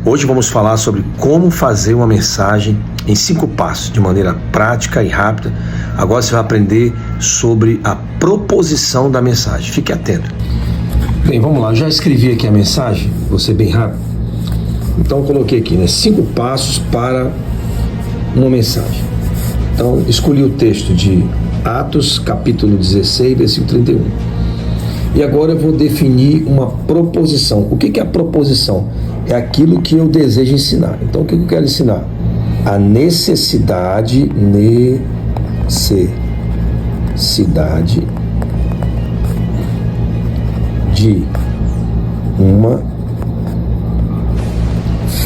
Hoje vamos falar sobre como fazer uma mensagem em 5 passos, de maneira prática e rápida. Agora você vai aprender sobre a proposição da mensagem. Fique atento. Bem, vamos lá. Eu já escrevi aqui a mensagem, vou ser bem rápido. Então eu coloquei aqui, 5 passos para uma mensagem. Então escolhi o texto de Atos, capítulo 16, versículo 31. E agora eu vou definir uma proposição. O que é a proposição? É aquilo que eu desejo ensinar. Então o que eu quero ensinar? A necessidade de uma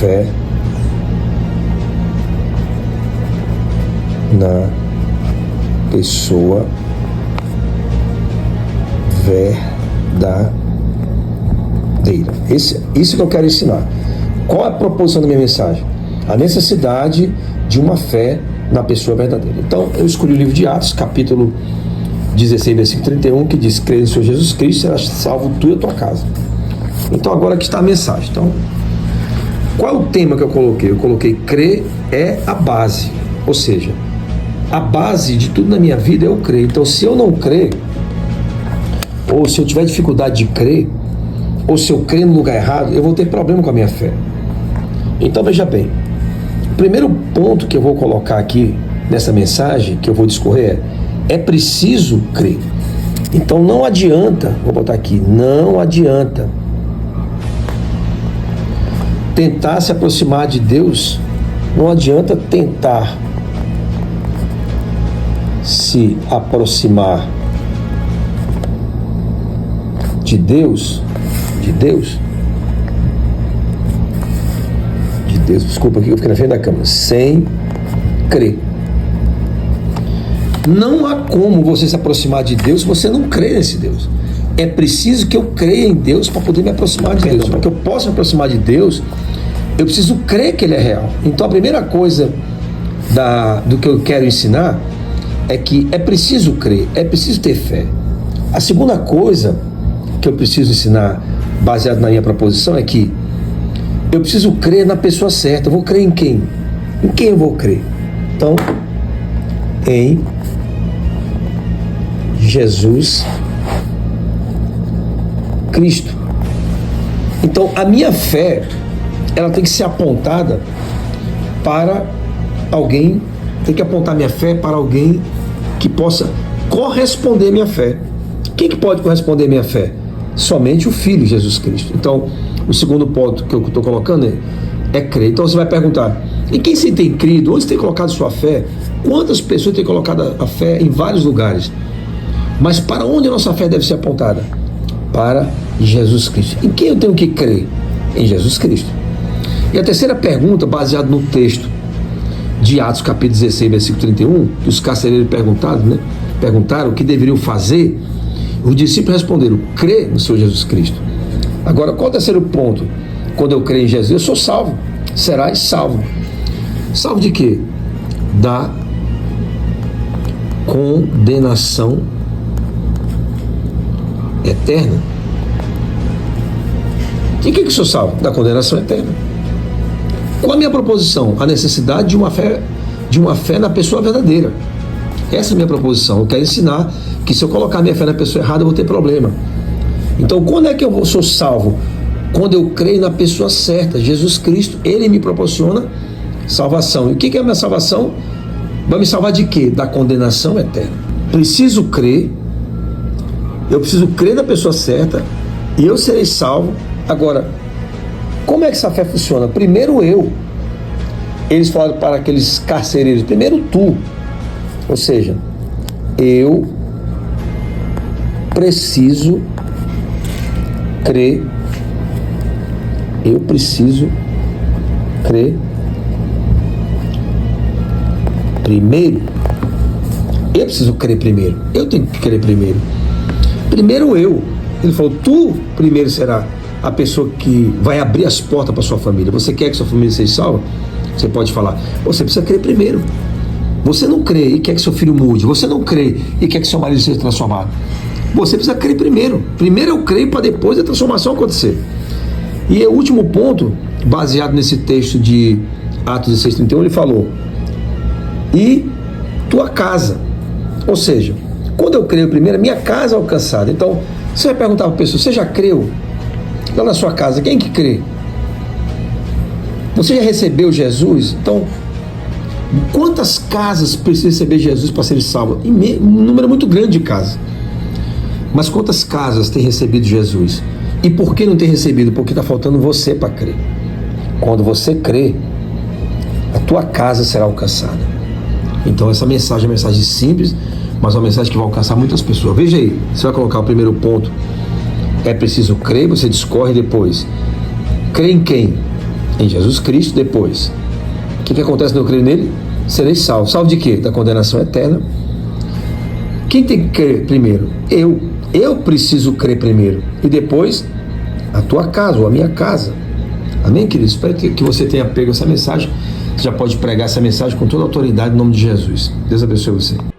fé na pessoa verdadeira. Isso que eu quero ensinar. Qual é a proposição da minha mensagem? A necessidade de uma fé na pessoa verdadeira. Então, eu escolhi o livro de Atos, capítulo 16, versículo 31, que diz: crê no Senhor Jesus Cristo, serás salvo tu e a tua casa. Então, agora aqui está a mensagem. Então, qual é o tema que eu coloquei? Eu coloquei: crer é a base. Ou seja, a base de tudo na minha vida é eu crer. Então, se eu não crer, ou se eu tiver dificuldade de crer, ou se eu crer no lugar errado, eu vou ter problema com a minha fé. Então veja bem, o primeiro ponto que eu vou colocar aqui nessa mensagem, que eu vou discorrer, é preciso crer. Então não adianta, vou botar aqui, não adianta tentar se aproximar de Deus, não adianta tentar se aproximar de Deus, desculpa aqui que eu fiquei na frente da câmera, sem crer. Não há como você se aproximar de Deus se você não crê nesse Deus. É preciso que eu creia em Deus para poder me aproximar de Deus. Para que eu possa me aproximar de Deus, eu preciso crer que Ele é real. Então a primeira coisa do que eu quero ensinar é que é preciso crer, é preciso ter fé. A segunda coisa que eu preciso ensinar, baseado na minha proposição, é que eu preciso crer na pessoa certa. Eu vou crer em quem? Em quem eu vou crer? Então, em Jesus Cristo. Então, a minha fé, ela tem que ser apontada para alguém, tem que apontar minha fé para alguém que possa corresponder à minha fé. Quem que pode corresponder à minha fé? Somente o Filho, Jesus Cristo. Então, o segundo ponto que eu estou colocando é crer. Então você vai perguntar: em quem você tem crido? Onde você tem colocado sua fé? Quantas pessoas têm colocado a fé em vários lugares? Mas para onde a nossa fé deve ser apontada? Para Jesus Cristo. Em quem eu tenho que crer? Em Jesus Cristo. E a terceira pergunta, baseada no texto de Atos, capítulo 16, versículo 31, que os carcereiros perguntaram o que deveriam fazer. Os discípulos responderam: crê no Senhor Jesus Cristo. Agora, qual é o terceiro ponto? Quando eu creio em Jesus, eu sou salvo. Serás salvo. Salvo de quê? Da condenação eterna. De que eu sou salvo? Da condenação eterna. Qual a minha proposição? A necessidade de uma fé na pessoa verdadeira. Essa é a minha proposição. Eu quero ensinar que se eu colocar minha fé na pessoa errada, eu vou ter problema. Então, quando é que eu sou salvo? Quando eu creio na pessoa certa, Jesus Cristo. Ele me proporciona salvação. E o que é a minha salvação? Vai me salvar de quê? Da condenação eterna. Preciso crer, eu preciso crer na pessoa certa e eu serei salvo. Agora, como é que essa fé funciona? Primeiro eles falaram para aqueles carcereiros: primeiro tu. Ou seja, eu preciso crer. Eu preciso crer primeiro. Eu preciso crer primeiro. Eu tenho que crer primeiro. Primeiro eu. Ele falou: tu primeiro será a pessoa que vai abrir as portas para sua família. Você quer que sua família seja salva? Você pode falar: você precisa crer primeiro. Você não crê e quer que seu filho mude. Você não crê e quer que seu marido seja transformado. Você precisa crer primeiro. Primeiro eu creio para depois a transformação acontecer. E o último ponto, baseado nesse texto de Atos 16:31, ele falou: e tua casa. Ou seja, quando eu creio primeiro, minha casa é alcançada. Então, você vai perguntar para a pessoa: você já creu? Lá na sua casa, quem que crê? Você já recebeu Jesus? Então, quantas casas precisam receber Jesus para ser salvo? Um número muito grande de casas. Mas quantas casas têm recebido Jesus? E por que não tem recebido? Porque está faltando você para crer. Quando você crê, a tua casa será alcançada. Então essa mensagem é uma mensagem simples, mas uma mensagem que vai alcançar muitas pessoas. Veja aí, você vai colocar o primeiro ponto: é preciso crer, você discorre depois. Crê em quem? Em Jesus Cristo. Depois, o que acontece quando eu creio nele? Serei salvo. Salvo de quê? Da condenação eterna. Quem tem que crer primeiro? Eu preciso crer primeiro. E depois, a tua casa ou a minha casa. Amém, queridos? Espero que você tenha pego essa mensagem. Você já pode pregar essa mensagem com toda a autoridade em nome de Jesus. Deus abençoe você.